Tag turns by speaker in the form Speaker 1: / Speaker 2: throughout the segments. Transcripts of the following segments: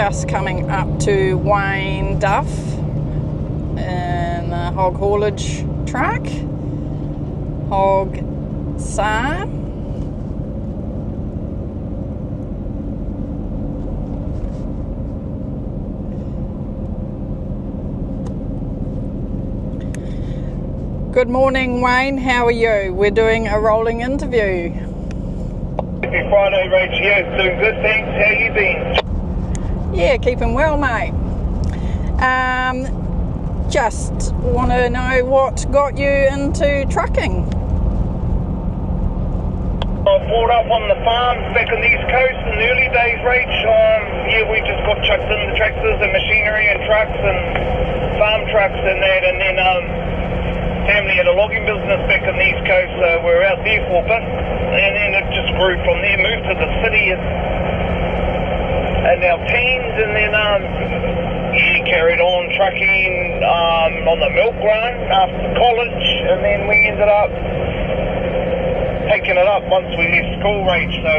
Speaker 1: just coming up to Wayne Duff in the hog haulage truck, Hog SAR. Good morning, Wayne. How are you? We're doing a rolling interview.
Speaker 2: Happy Friday, Rach. Yeah, doing good, thanks. How you been?
Speaker 1: Yeah, keeping well, mate. Just want to know what got you into trucking.
Speaker 2: I brought up on the farm back on the East Coast in the early days, Rach. We just got chucked in the tractors and machinery and trucks and farm trucks and that, and then family had a logging business back on the East Coast, so we were out there for a bit, and then it just grew from there, moved to the city in our teens, and then carried on trucking on the milk run after college, and then we ended up taking it up once we left school, Rach, so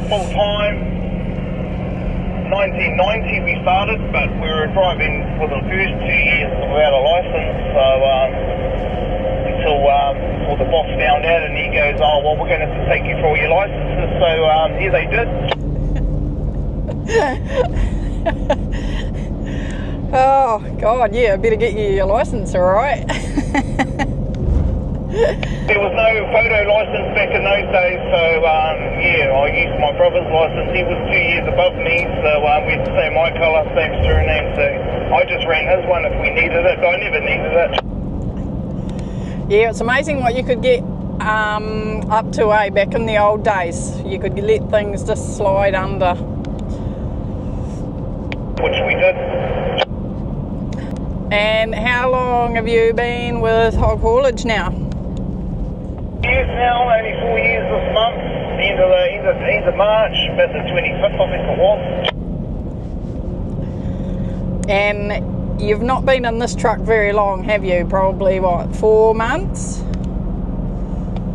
Speaker 2: full time. 1990 we started, but we were driving for the first 2 years without a licence, so until the boss found out, and he goes, oh well, we're going to have to take you for all your licences, so yeah, they
Speaker 1: did. Oh God, yeah, better get you your licence, alright.
Speaker 2: There was no photo licence back in those days, so yeah, I used my brother's licence. He was 2 years above me, so we had the same eye colour, same surname, so I just ran his one if we needed it, but I never needed it.
Speaker 1: Yeah, it's amazing what you could get up to, back in the old days. You could let things just slide under.
Speaker 2: Which we did.
Speaker 1: And how long have you been with hog haulage now?
Speaker 2: Years now, only 4 years this month, end of March, about the 25th I think it was.
Speaker 1: And you've not been in this truck very long, have you? Probably, what, 4 months?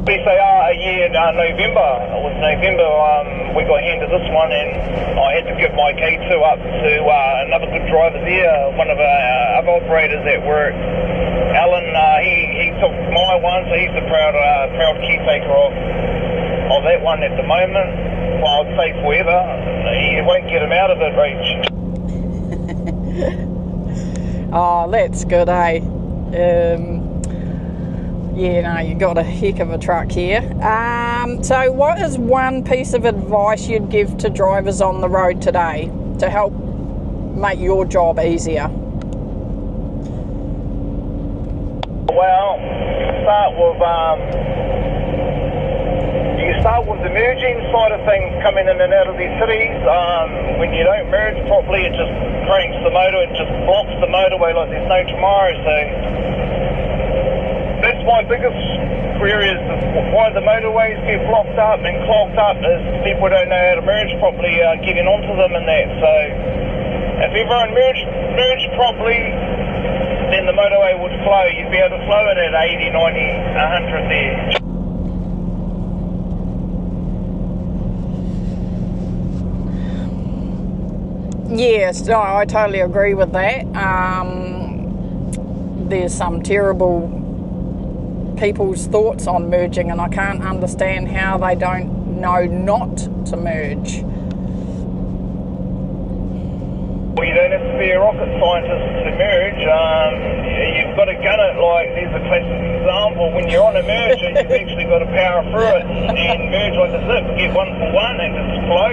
Speaker 2: We say a year, November. It was November we got handed this one, and I had to give my K2 up to another good driver there, one of our other operators at work. Alan, he took my one, so he's the proud caretaker of that one at the moment. Well, I'd say forever. You won't get him out of it, Rach.
Speaker 1: Oh, that's good, yeah, no, you got a heck of a truck here. So what is one piece of advice you'd give to drivers on the road today to help make your job easier?
Speaker 2: Well, you start with the merging side of things coming in and out of these cities. When you don't merge properly, it just cranks the motor, it just blocks the motorway like there's no tomorrow. So that's my biggest query, is why the motorways get blocked up and clogged up, is people don't know how to merge properly, getting onto them and that. So if everyone merged properly, then the motorway would flow. You'd be able to flow it at 80, 90, 100 there.
Speaker 1: Yes, no, I totally agree with that. There's some terrible people's thoughts on merging, and I can't understand how they don't know not to merge.
Speaker 2: Well, you don't have to be a rocket scientist to merge. You've got to gun it. Like, there's a classic example. When you're on a merger, you've actually got to power through it and merge like a zip, get 1 for 1 and just flow.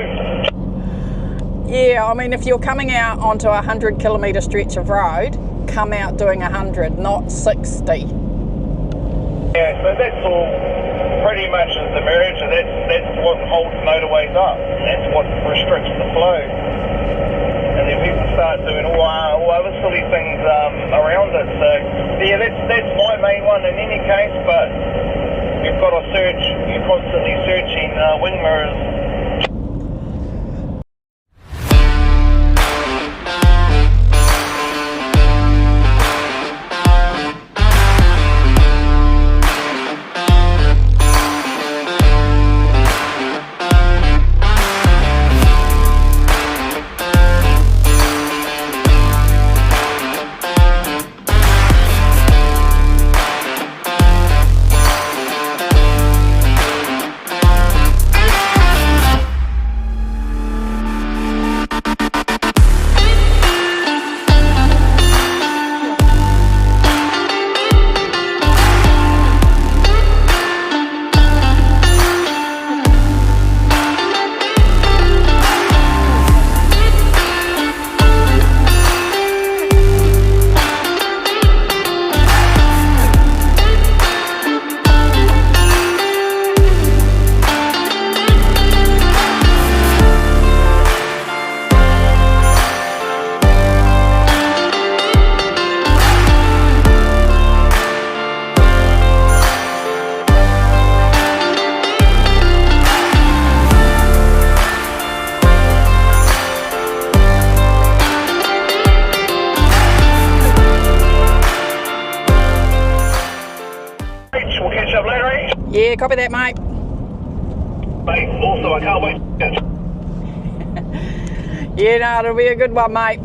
Speaker 1: Yeah, I mean, if you're coming out onto a 100-kilometre stretch of road, come out doing 100, not 60.
Speaker 2: Yeah, so that's all pretty much is the merger. That's what holds motorways up. That's what restricts the flow. And then people start doing all other silly things around it. So yeah, that's my main one in any case. But you've got to search. You're constantly searching wing mirrors.
Speaker 1: Yeah, copy that, mate.
Speaker 2: Mate, also, I can't wait.
Speaker 1: Yeah, no, it'll be a good one, mate.